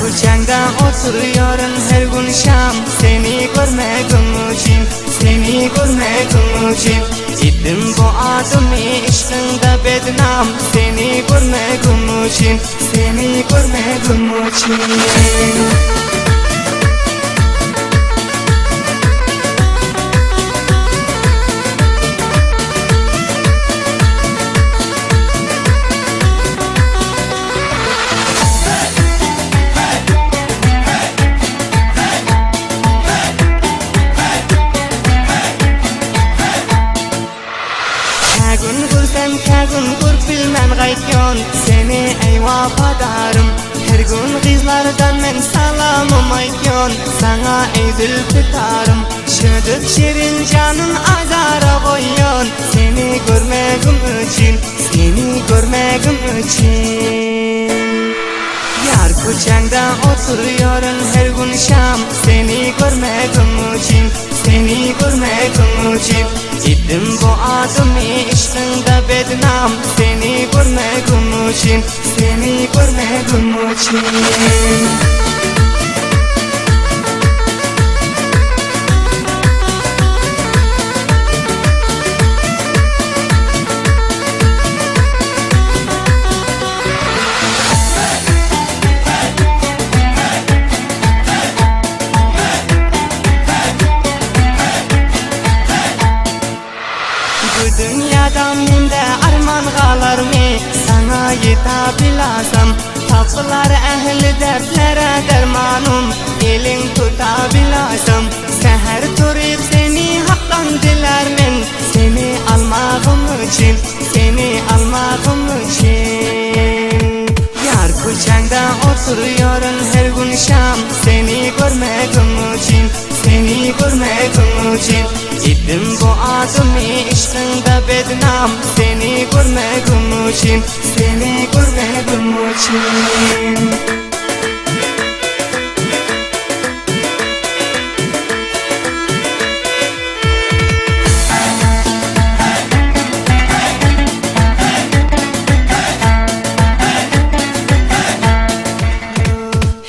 koçanda oturuyorum her gün şam, seni görmek için, seni görmek için. Gittim bu adımı işkinde bednam, seni görmek için, seni görmek için. Kagın kur bilmem gaytyon, seni ey vafadarım. Her gün kızlardan men salamım aytyon, sana ey zülfütarım. Şödüp şirin canın azara koyuyon, seni görmegim için, seni görmegim için. Yar koçanda oturuyorum her gün şam, seni görmegim için, seni görmegim için. Gittim bu adımı işkinde bednam, seni görmegim için, seni görmegim için. Bu dünyadan mende arman kalar mı? Sana yetabilasam, tapılar ehli dertlere dermanım, elin tutabilasam. Seher turip seni haktan dilermen, seni almağım için, seni almağım için. Yar koçanda oturuyorum her gün şam, seni görmegim için, seni görmegim için. Gittim bu adımı işkinde bednam, seni görmegim için, seni görmegim için.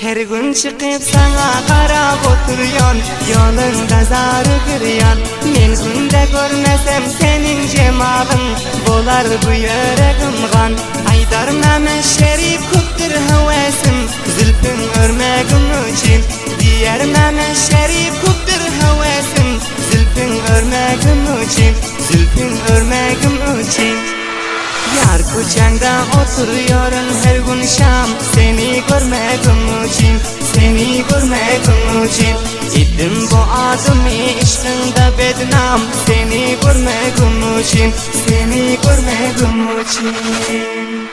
Her gün çıkıp sana karab oturuyon, yolunda zarı kırıyan. Men günde görmesem senin cemalın, bolar bu yüreğim gan. Aydar Mehmet Şerif kuptur hevesim, zülfün örmegim için. Diğer Mehmet Şerif kuptur hevesim, zülfün örmegim için, zülfün örmegim için. Yar koçanda oturuyorum her gün şam, seni görmegim için, seni görmegim için. Gittim bu adımı işkinde bednam, seni görmegim için, seni görmegim için.